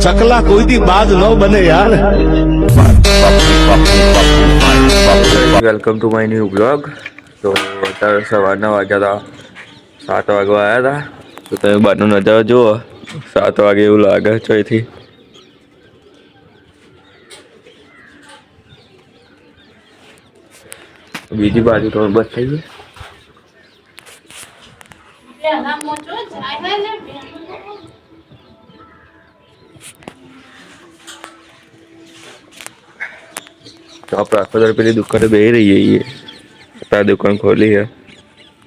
ચકલા કોઈ દી બાજ ન બને યાર. Welcome to my new blog. તો અત્યારે સવારના વાગ્યા હતા 7 વાગવા આવ્યા હતા. તો તમે બહારનો નજારો જુઓ. 7 વાગે એવું લાગે છે અહીંથી. બીજી બાજુ તો બસ થઈ ગઈ. તો આપણે આખો દર પેલી દુકાને બેસી રહીએ છીએ. અત્યારે દુકાન ખોલી છે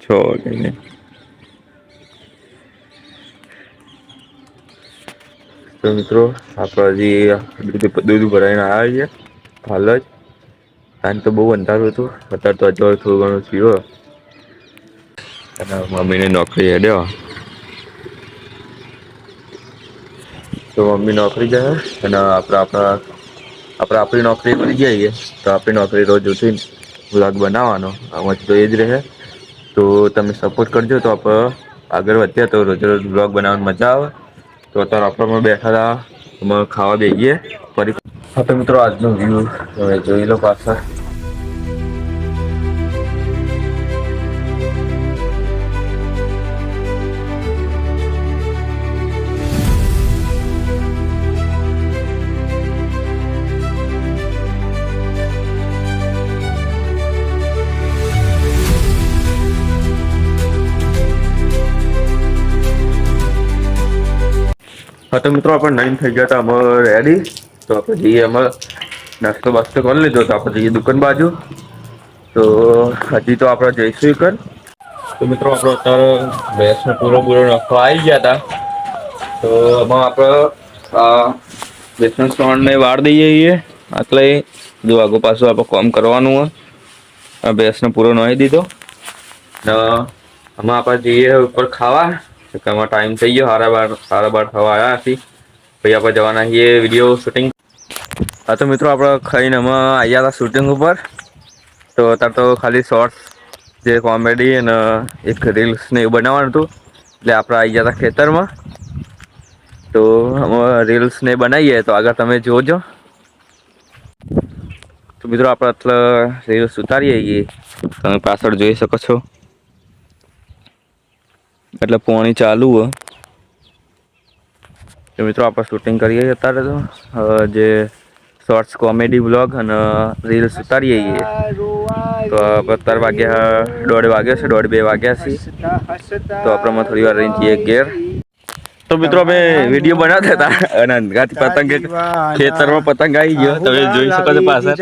6 વાગ્યાની. તો મિત્રો આપણે હજી દૂધ ભરાઈને આવ્યા છીએ હાલ જ. ટાઈમ તો બહુ અંધારું હતું. અત્યારે તો અજવાળું થોડું ઘણું થયું. અને મમ્મીને નોકરી હેડ્યો. તો મમ્મી નોકરી જાય અને આપણી નોકરી મળી જઈએ. તો આપણી નોકરી રોજ ઉઠીને વ્લોગ બનાવવાનો આમાં તો એ જ રહે. તો તમે સપોર્ટ કરજો તો આપણે આગળ વધીએ તો રોજ રોજ વ્લોગ બનાવવાની મજા આવે. તો અત્યારે આપણે બેઠા હતા એમાં ખાવા બેસીએ ફરી. હા તો મિત્રો આજનો વ્યૂ તમે જોઈ લો પાછળ. હા તો મિત્રો આપણે 9 થઈ ગયા હતા અમે રેડી. તો આપણે જઈએ અમે નાસ્તો બાસ્તો કરી લીધો. તો આપણે જઈએ દુકાન બાજુ. તો હજી તો આપણે જઈશું કર. તો મિત્રો આપણે અત્યારે ભેંસનો પૂરો નાખવા આવી ગયા હતા. તો એમાં આપણે ભેંસનો સોણને વાળ દઈએ છીએ. એટલે જો આગળ પાછું આપણે કામ કરવાનું હોય. આ ભેંસનો પૂરો નાખી દીધો. ને આમાં આપણે જઈએ ઉપર ખાવા. એમાં ટાઈમ થઈ ગયો 12:30 થવા આવ્યા હતી. પછી આપણે જવાના છીએ વિડીયો શૂટિંગ. હા તો મિત્રો આપણે ખાઈને અમે આવ્યા હતા શૂટિંગ ઉપર. તો અત્યારે તો ખાલી શોર્ટ્સ જે કોમેડી અને એક રીલ્સ ને એવું બનાવવાનું હતું. એટલે આપણે આવી ગયા હતા ખેતરમાં. તો અમે રીલ્સ ને બનાવીએ તો આગળ તમે જોજો. તો મિત્રો આપણે એટલે રીલ્સ ઉતારીએ છીએ. તમે પાછળ જોઈ શકો છો. એટલે પાણી ચાલુ હોય. તો મિત્રો આપણે શૂટિંગ કરીએ અત્યારે તો જે શોર્ટ્સ કોમેડી બ્લોગ અને રીલ્સ ઉતારીએ છીએ. તો 12 વાગ્યા 1:30 વાગ્યા છે 1:30-2 વાગ્યા છે. તો આપણે થોડી વાર રહીને જઈએ ઘેર. તો મિત્રો અમે વિડીયો બનાવતા હતા અને અંગાથી પતંગ ખેતરમાં પતંગ આવી ગયો. તમે જોઈ શકો છો પાછળ.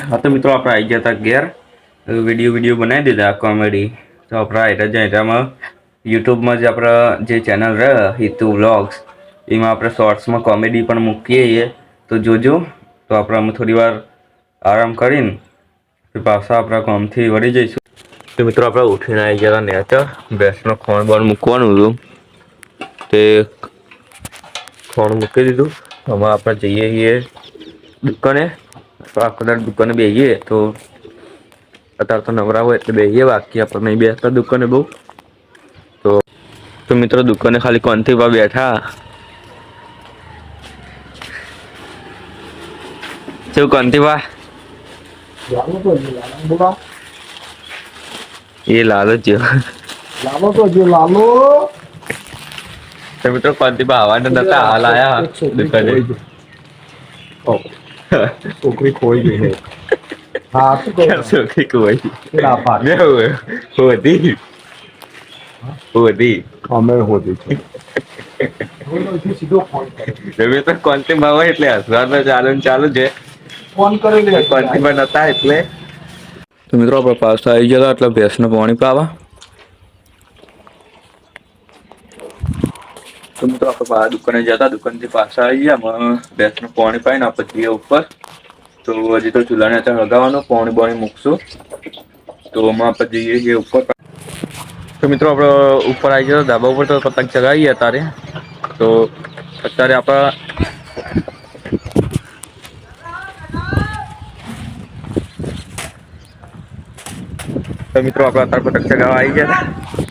હા તો મિત્રો આપણે આવી ગયા હતા ઘેર. વિડીયો બનાવી દીધા કોમેડી. તો આપણે એમાં યુટ્યુબમાં જે આપણા જે ચેનલ રહે હિતુ વ્લોગ્સ એમાં આપણે શોર્ટ્સમાં કોમેડી પણ મૂકીએ છીએ. તો જોજો. તો આપણે અમે થોડી વાર આરામ કરીને પાછા આપણા કામથી વળી જઈશું. તો મિત્રો આપણે ઉઠીને આવી ગયા હતા નેચર. ભેંસનો ખોણ બોણ મૂકવાનું હતું. તે ખોણ મૂકી દીધું. આમાં આપણે જઈએ છીએ દુકાને. આખો દુકાને બેસીએ તો અત્યારે તો નવરા હોય એટલે બેસીએ. બાકી આપણે નહીં બેસતા દુકાને બહુ. તો મિત્રો દુકાને ખાલી કોનથી બેઠા. શું કોનથી એ લાલો જ તો મિત્રો કોનથી આવવાના નતા હાલ આયા દુકાને. છોકરી ખોઈ ગઈ છે. હા છોકરી કોઈ હોતી અમે હોતી છે. સીધો ફોન તમે તો કોનથી હોય એટલે હસવાનું ચાલુ છે. ફોન કરેલી કોનથી નતા એટલે. તો મિત્રો આપણે પાછા આવી ગયા એટલે ભેંસનું પાણી પાવા. તો તો મિત્રો આપણે બહાર દુકાને જતા દુકાનથી પાછા આવી ગયા ભેંસનું પાણી પાઈને આપણે જઈએ ઉપર. તો હજી તો ચૂલાને ત્યાં લગાવવાનું પાણી બાણી મૂકશું તો એમાં આપણે જઈએ છીએ ઉપર. તો મિત્રો આપણે ઉપર આવી ગયા ધાબા ઉપર તો પતંગ ચગાવીએ અત્યારે. તો અત્યારે આપણા મિત્રો આપણે અત્યારે પતંગ ચગાવવા આવી ગયા હતા.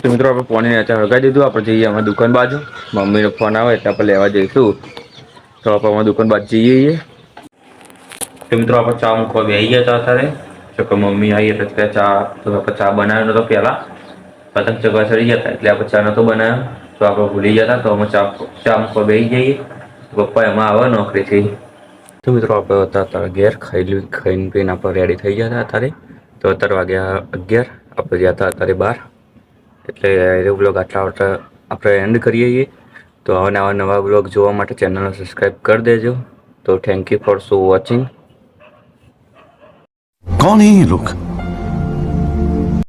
તો મિત્રો આપણે ફોન અત્યારે હગાવી દીધું. આપણે જઈએ અમે દુકાન બાજુ. મમ્મીનો ફોન આવે એટલે આપણે લેવા જઈશું. તો આપણે અમારી દુકાન બાજુ જઈએ. તો મિત્રો આપણે ચા મૂકવા બેસી ગયા હતા અત્યારે. તો કે મમ્મી આવી એટલે ત્યાં ચા તો આપણે ચા બનાવ્યો નતો પહેલાં પતંગ ચગવા ચડી ગયા હતા એટલે આપણે ચા નતો બનાવ્યો. તો આપણે ભૂલી ગયા હતા તો અમે ચા મૂકવા બેસી જઈએ. પપ્પા એમાં આવે નોકરીથી. તો મિત્રો આપણે અત્યારે ઘેર ખાઈને પીને આપણે રેડી થઈ ગયા હતા અત્યારે. તો અત્યારે વાગ્યા 11. આપણે ગયા હતા અત્યારે 12. એટલે એ બ્લોગ આટલા આપણે એન્ડ કરીએ છીએ. તો આવા નવા બ્લોગ જોવા માટે ચેનલને સબસ્ક્રાઈબ કરી દેજો. તો થેન્ક યુ ફોર વોચિંગ. कौन है ये लोग?